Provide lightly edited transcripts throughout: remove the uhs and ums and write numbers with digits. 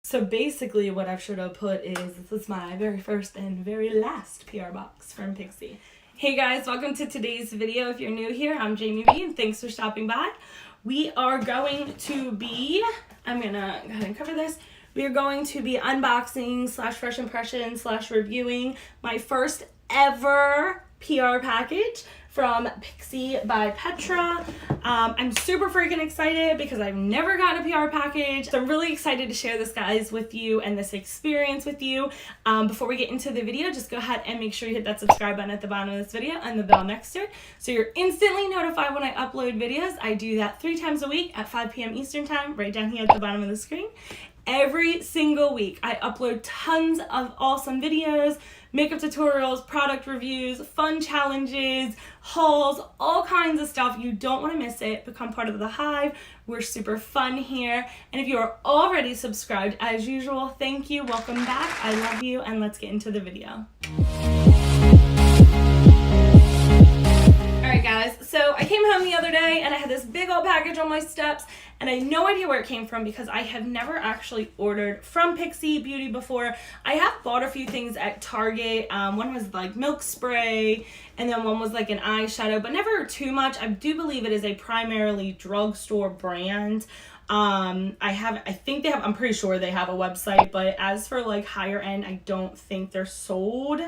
So basically what I should have put is, this is my very first and very last PR box from Pixi. Hey guys, welcome to today's video. If you're new here, I'm Jamie B and thanks for stopping by. We are going to be, I'm gonna go ahead and cover this. We are going to be unboxing / fresh impression / reviewing my first ever PR package from Pixi by Petra. I'm super freaking excited because I've never gotten a PR package. So I'm really excited to share this, guys, with you and this experience with you. Before we get into the video, just go ahead and make sure you hit that subscribe button at the bottom of this video and the bell next to it so you're instantly notified when I upload videos. I do that 3 times a week at 5 p.m. Eastern time, right down here at the bottom of the screen. Every single week, I upload tons of awesome videos, makeup tutorials, product reviews, fun challenges, hauls, all kinds of stuff. You don't want to miss it. Become part of the hive. We're super fun here. And if you are already subscribed, as usual, thank you. Welcome back. I love you. And let's get into the video. Alright guys, so I came home the other day and I had this big old package on my steps and I had no idea where it came from because I have never actually ordered from Pixi Beauty before. I have bought a few things at Target. One was like milk spray and then one was like an eyeshadow, but never too much. I do believe it is a primarily drugstore brand. I'm pretty sure they have a website, but as for like higher end, I don't think they're sold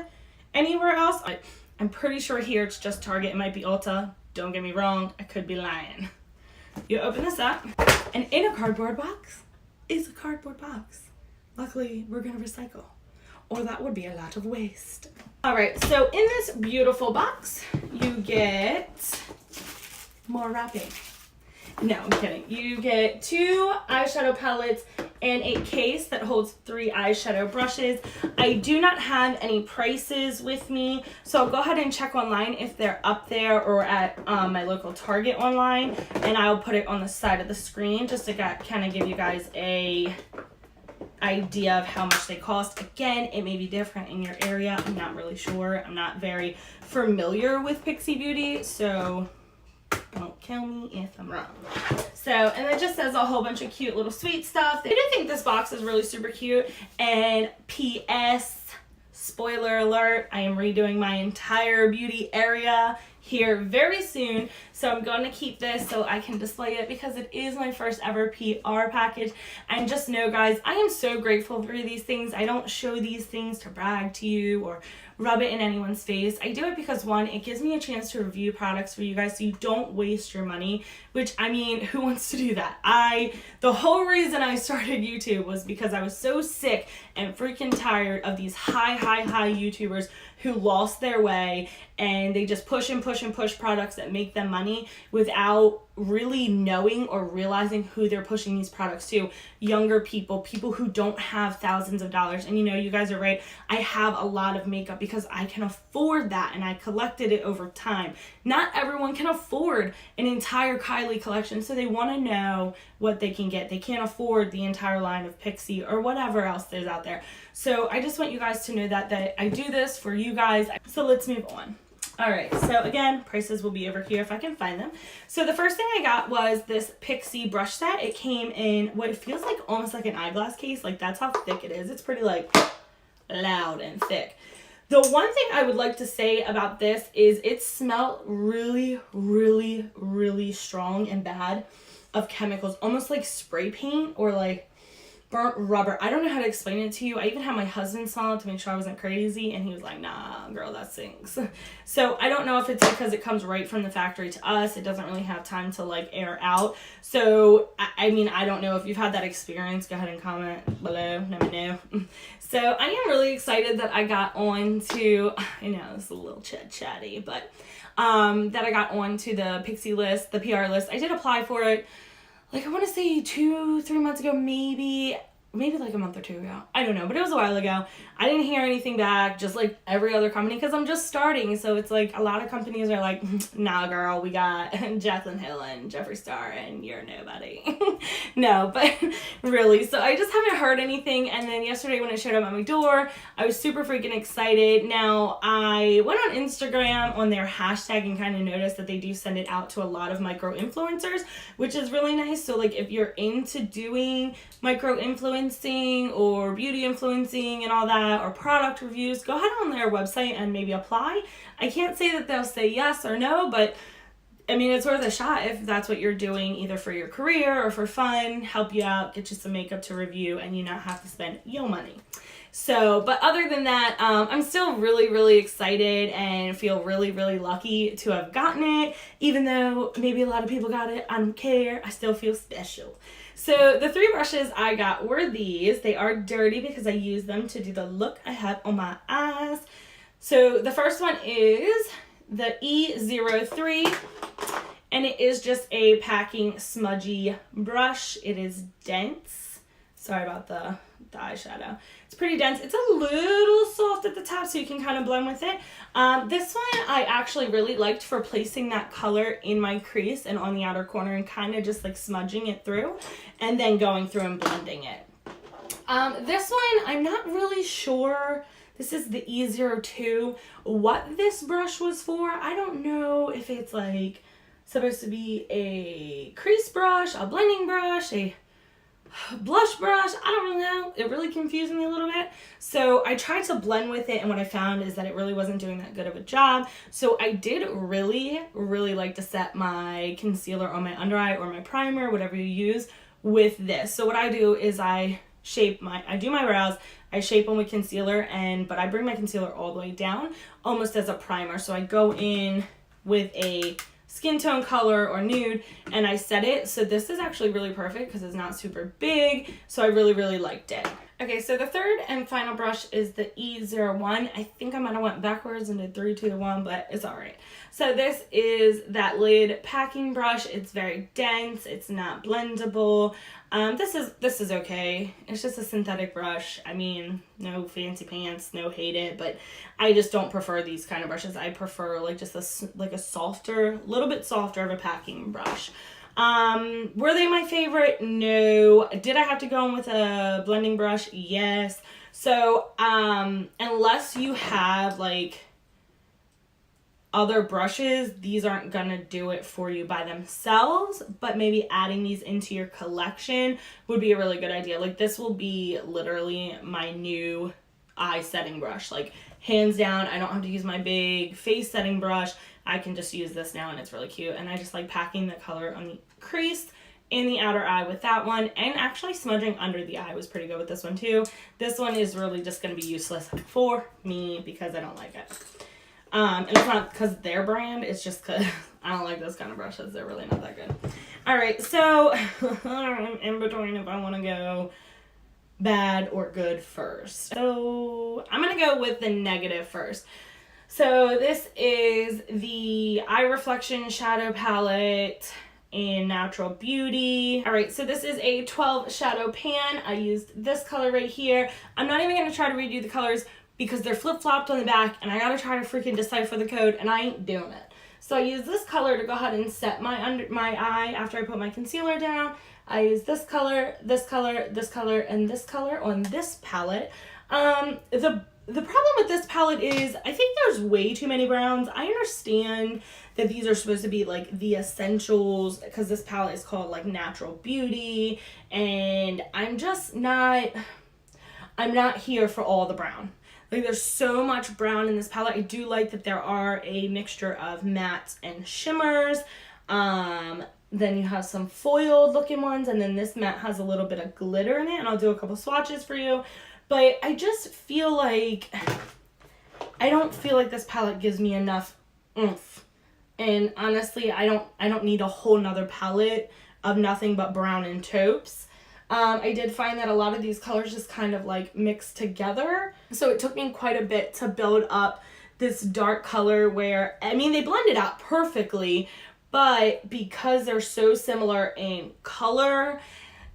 anywhere else. I'm pretty sure here it's just Target. It might be Ulta. Don't get me wrong. I could be lying. You open this up, and in a cardboard box is a cardboard box. Luckily, we're going to recycle, or that would be a lot of waste. All right, so in this beautiful box, you get more wrapping. No, I'm kidding. You get 2 eyeshadow palettes and a case that holds 3 eyeshadow brushes. I do not have any prices with me, so I'll go ahead and check online if they're up there or at my local Target online, and I'll put it on the side of the screen just to kind of give you guys a idea of how much they cost. Again, it may be different in your area. I'm not really sure. I'm not very familiar with Pixi Beauty, so don't kill me if I'm wrong. So, and it just says a whole bunch of cute little sweet stuff. I do think this box is really super cute. And P.S. spoiler alert, I am redoing my entire beauty area here very soon. So I'm going to keep this so I can display it because it is my first ever PR package. And just know, guys, I am so grateful for these things. I don't show these things to brag to you or rub it in anyone's face. I do it because, one, it gives me a chance to review products for you guys so you don't waste your money, which, I mean, who wants to do that? The whole reason I started YouTube was because I was so sick and freaking tired of these high YouTubers who lost their way and they just push and push and push products that make them money without really knowing or realizing who they're pushing these products to. Younger people who don't have thousands of dollars. And you know, you guys are right. I have a lot of makeup because I can afford that and I collected it over time. Not everyone can afford an entire Kylie collection, so they want to know what they can get. They can't afford the entire line of Pixi or whatever else there's out there. So I just want you guys to know that I do this for you guys. So let's move on. All right, so again, prices will be over here if I can find them. So the first thing I got was this Pixi brush set. It came in what feels like almost like an eyeglass case. Like, that's how thick it is. It's pretty like loud and thick. The one thing I would like to say about this is it smelled really strong and bad of chemicals, almost like spray paint or like burnt rubber. I don't know how to explain it to you. I even had my husband smell it to make sure I wasn't crazy, and he was like, nah, girl, that stinks. So I don't know if it's because it comes right from the factory to us. It doesn't really have time to like air out. So, I mean, I don't know if you've had that experience. Go ahead and comment below. Let me know. So I am really excited that I got on to, I know it's a little chatty, but that I got on to the Pixi list, the PR list. I did apply for it, like, I want to say 2-3 months ago, maybe like a month or 2 ago. I don't know, but it was a while ago. I didn't hear anything back, just like every other company, because I'm just starting. So it's like a lot of companies are like, nah, girl, we got Jaclyn Hill and Jeffree Star, and you're nobody. No, but really. So I just haven't heard anything. And then yesterday when it showed up at my door, I was super freaking excited. Now, I went on Instagram on their hashtag and kind of noticed that they do send it out to a lot of micro influencers, which is really nice. So like if you're into doing micro influencing, influencing or beauty influencing and all that, or product reviews, go ahead on their website and maybe apply. I can't say that they'll say yes or no, but I mean, it's worth a shot if that's what you're doing, either for your career or for fun, help you out, get you some makeup to review, and you not have to spend your money. So, but other than that, I'm still really, really excited and feel really, really lucky to have gotten it. Even though maybe a lot of people got it, I don't care. I still feel special. So the 3 brushes I got were these. They are dirty because I use them to do the look I have on my eyes. So the first one is the E03, and it is just a packing smudgy brush. It is dense. Sorry about the eyeshadow. It's pretty dense. It's a little soft at the top, so you can kind of blend with it. This one I actually really liked for placing that color in my crease and on the outer corner and kind of just like smudging it through and then going through and blending it. This one, I'm not really sure. This is the E02. What this brush was for, I don't know if it's like supposed to be a crease brush, a blending brush, a blush brush. I don't really know. It really confused me a little bit. So I tried to blend with it, and what I found is that it really wasn't doing that good of a job. So I did really, really like to set my concealer on my under eye or my primer, whatever you use, with this. So what I do is I do my brows, I shape them with concealer, but I bring my concealer all the way down, almost as a primer. So I go in with a skin tone color or nude, and I set it. So this is actually really perfect because it's not super big. So I really, really liked it. Okay, so the third and final brush is the E01. I think I might have went backwards and did 3, 2, 1, but it's all right. So this is that lid packing brush. It's very dense. It's not blendable. This is okay. It's just a synthetic brush. I mean, no fancy pants, no hate it, but I just don't prefer these kind of brushes. I prefer like just a softer, little bit softer of a packing brush. Were they my favorite? No. Did I have to go in with a blending brush? Yes. So, unless you have like other brushes, these aren't gonna do it for you by themselves, but maybe adding these into your collection would be a really good idea. Like this will be literally my new eye setting brush. Like hands down, I don't have to use my big face setting brush. I can just use this now, and it's really cute. And I just like packing the color on the crease in the outer eye with that one, and actually smudging under the eye was pretty good with this one too. This one is really just going to be useless for me because I don't like it. And it's not because their brand, it's just because I don't like those kind of brushes. They're really not that good. All right, so I'm in between if I want to go bad or good first. So I'm going to go with the negative first. So this is the Eye Reflection Shadow Palette in Natural Beauty. All right, so this is a 12 shadow pan. I used this color right here. I'm not even gonna try to redo the colors because they're flip-flopped on the back, and I gotta try to freaking decipher the code, and I ain't doing it. So I use this color to go ahead and set my eye after I put my concealer down. I use this color, this color, this color, and this color on this palette. The problem with this palette is I think there's way too many browns. I understand that these are supposed to be like the essentials because this palette is called like Natural Beauty, and I'm not here for all the brown. Like there's so much brown in this palette. I do like that there are a mixture of mattes and shimmers. Then you have some foiled looking ones, and then this matte has a little bit of glitter in it, and I'll do a couple swatches for you. But I just feel like, I don't feel like this palette gives me enough oomph. And honestly, I don't need a whole nother palette of nothing but brown and taupes. I did find that a lot of these colors just kind of like mix together. So it took me quite a bit to build up this dark color where, I mean, they blended out perfectly, but because they're so similar in color,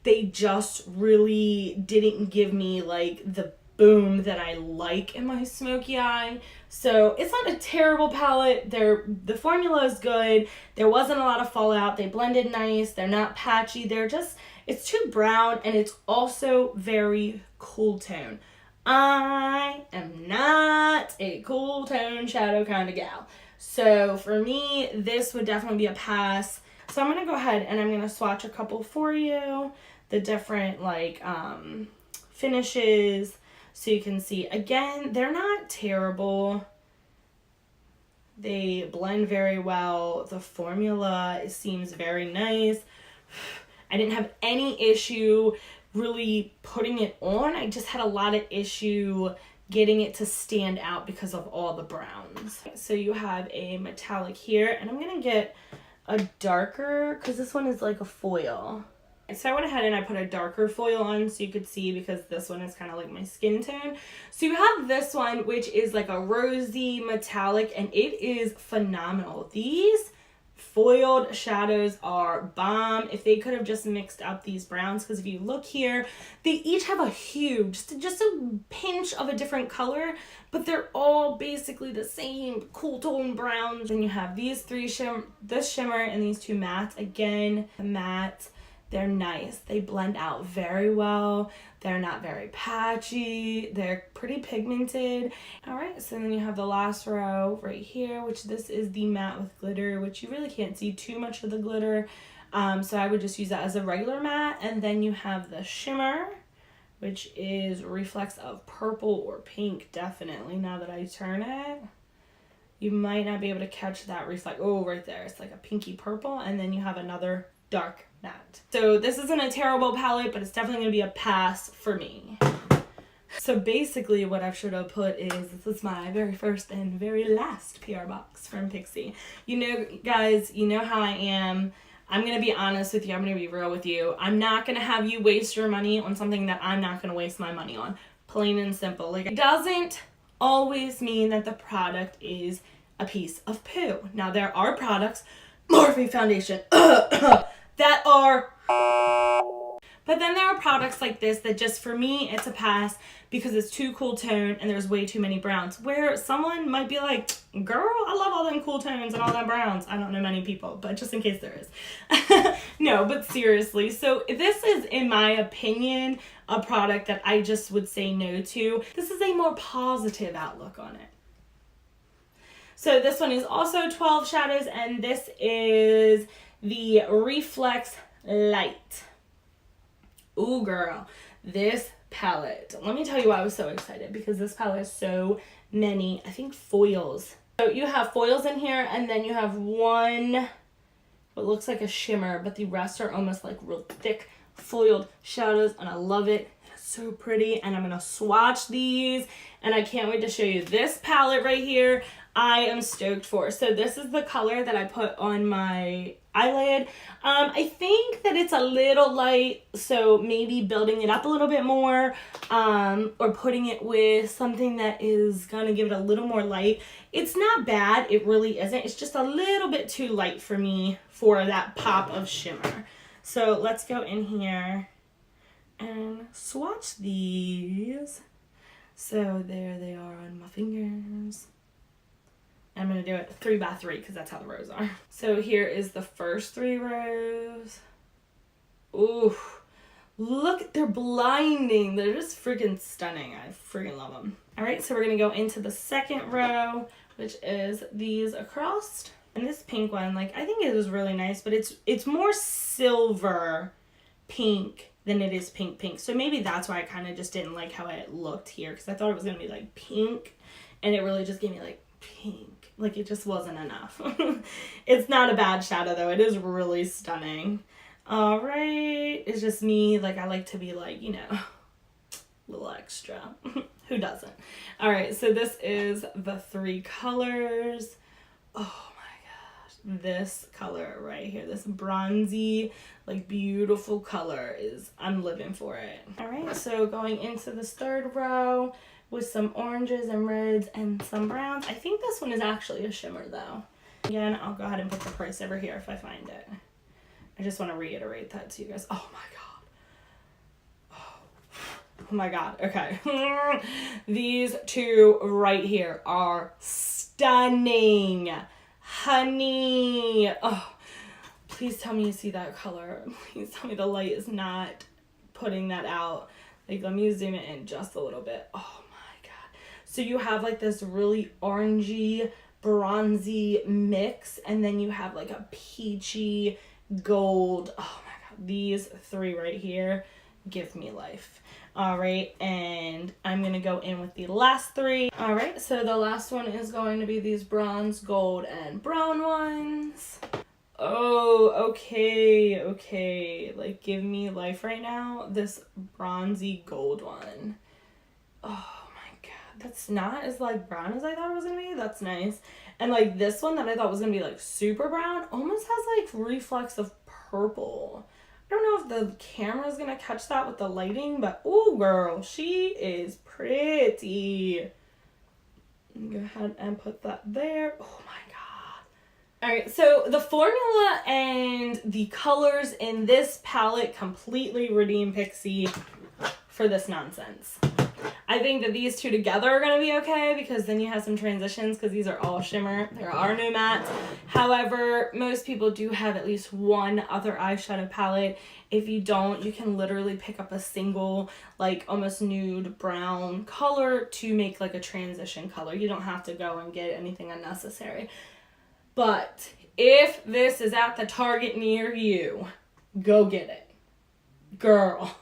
they just really didn't give me like the boom that I like in my smoky eye. So it's not a terrible palette. The formula is good. There wasn't a lot of fallout. They blended nice. They're not patchy. It's too brown, and it's also very cool tone. I am not a cool tone shadow kind of gal. So for me, this would definitely be a pass. So I'm going to go ahead and I'm going to swatch a couple for you. The different like finishes. So you can see, again, they're not terrible. They blend very well. The formula seems very nice. I didn't have any issue really putting it on. I just had a lot of issue getting it to stand out because of all the browns. So you have a metallic here, and I'm gonna get a darker, because this one is like a foil. So I went ahead and I put a darker foil on so you could see, because this one is kind of like my skin tone. So you have this one, which is like a rosy metallic, and it is phenomenal. These foiled shadows are bomb. If they could have just mixed up these browns, because if you look here, they each have a hue, just a pinch of a different color, but they're all basically the same cool tone browns. Then you have these three this shimmer and these two mattes. Again, the mattes, they're nice. They blend out very well. They're not very patchy. They're pretty pigmented. All right, so then you have the last row right here, which this is the matte with glitter, which you really can't see too much of the glitter. So I would just use that as a regular matte. And then you have the shimmer, which is reflex of purple or pink, definitely. Now that I turn it, you might not be able to catch that reflect. Oh, right there. It's like a pinky purple. And then you have another dark matte. So this isn't a terrible palette, but it's definitely going to be a pass for me. So basically what I should have put is, this is my very first and very last PR box from Pixi. You know, guys, you know how I am. I'm going to be honest with you. I'm going to be real with you. I'm not going to have you waste your money on something that I'm not going to waste my money on. Plain and simple. Like, it doesn't always mean that the product is a piece of poo. Now, there are products, Morphe foundation, that are, but then there are products like this that just, for me, it's a pass because it's too cool tone and there's way too many browns, where someone might be like, girl, I love all them cool tones and all them browns. I don't know many people, but just in case there is. No, but seriously. So this is, in my opinion, a product that I just would say no to. This is a more positive outlook on it. So this one is also 12 shadows, and this is the Reflex Light. Ooh, girl, this palette. Let me tell you why I was so excited, because this palette has so many, I think, foils. So you have foils in here, and then you have one, what looks like a shimmer, but the rest are almost like real thick foiled shadows, and I love it. It's so pretty, and I'm gonna swatch these, and I can't wait to show you this palette right here. I am stoked for. So this is the color that I put on my eyelid. I think that it's a little light, so maybe building it up a little bit more, or putting it with something that is gonna give it a little more light. It's not bad, it really isn't. It's just a little bit too light for me for that pop of shimmer. So let's go in here and swatch these. So there they are on my fingers. I'm going to do it 3 by 3 because that's how the rows are. So here is the first 3 rows. Ooh, look, they're blinding. They're just freaking stunning. I freaking love them. All right, so we're going to go into the second row, which is these across. And this pink one, like, I think it is really nice, but it's more silver pink than it is pink pink. So maybe that's why I kind of just didn't like how it looked here, because I thought it was going to be like pink, and it really just gave me like pink. Like, it just wasn't enough. It's not a bad shadow though. It is really stunning. All right, it's just me. Like, I like to be like, you know, a little extra. Who doesn't? All right, so this is the 3 colors. Oh my gosh, this color right here, this bronzy, like, beautiful color is, I'm living for it. All right, so going into this 3rd row with some oranges and reds and some browns. I think this one is actually a shimmer though. Again, I'll go ahead and put the price over here if I find it. I just want to reiterate that to you guys. Oh my god. Oh my god. Okay. These 2 right here are stunning. Honey. Oh, please tell me you see that color. Please tell me the light is not putting that out. Like, let me zoom it in just a little bit. Oh my god. So you have like this really orangey, bronzy mix, and then you have like a peachy gold. Oh my god. These 3 right here, give me life. All right, and I'm gonna go in with the last three. All right, so the last one is going to be these bronze, gold, and brown ones. Oh, okay, like give me life right now. This bronzy gold one. Oh my god, that's not as like brown as I thought it was gonna be. That's nice. And like this one that I thought was gonna be like super brown almost has like reflex of purple. I don't know if the camera's gonna catch that with the lighting, but oh girl, she is pretty. Go ahead and put that there. Oh my god. Alright, so the formula and the colors in this palette completely redeem Pixi for this nonsense. I think that these two together are going to be okay because then you have some transitions because these are all shimmer. There are no mattes. However, most people do have at least one other eyeshadow palette. If you don't, you can literally pick up a single like almost nude brown color to make like a transition color. You don't have to go and get anything unnecessary. But if this is at the Target near you, go get it. Girl.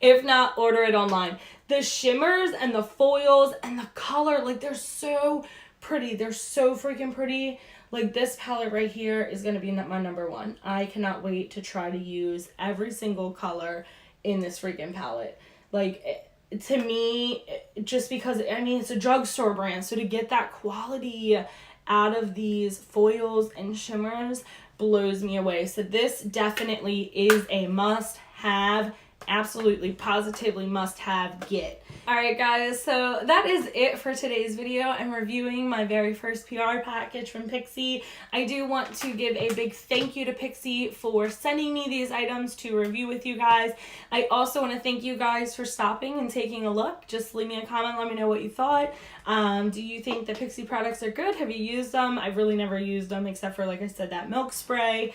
If not, order it online. The shimmers and the foils and the color, like they're so pretty. They're so freaking pretty. Like this palette right here is going to be my number one. I cannot wait to try to use every single color in this freaking palette. Like to me, just because, I mean, it's a drugstore brand. So to get that quality out of these foils and shimmers blows me away. So this definitely is a must have. Absolutely, positively must have get. Alright guys, so that is it for today's video. I'm reviewing my very first PR package from Pixi. I do want to give a big thank you to Pixi for sending me these items to review with you guys. I also want to thank you guys for stopping and taking a look. Just leave me a comment, let me know what you thought. Do you think the Pixi products are good? Have you used them? I've really never used them except for, like I said, that milk spray.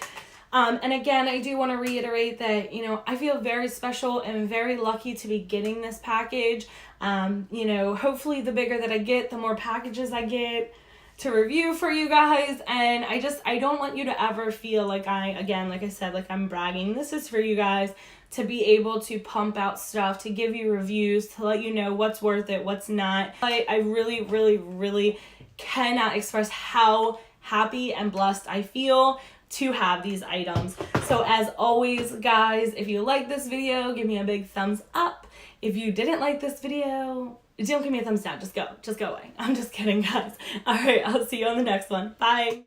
And again, I do want to reiterate that, you know, I feel very special and very lucky to be getting this package. You know, hopefully the bigger that I get, the more packages I get to review for you guys. And I don't want you to ever feel like again, like I said, like I'm bragging. This is for you guys to be able to pump out stuff, to give you reviews, to let you know what's worth it, what's not. I really, really, really cannot express how happy and blessed I feel to have these items. So as always, guys, if you like this video, give me a big thumbs up. If you didn't like this video, don't give me a thumbs down. Just go away. I'm just kidding, guys. All right, I'll see you on the next one. Bye.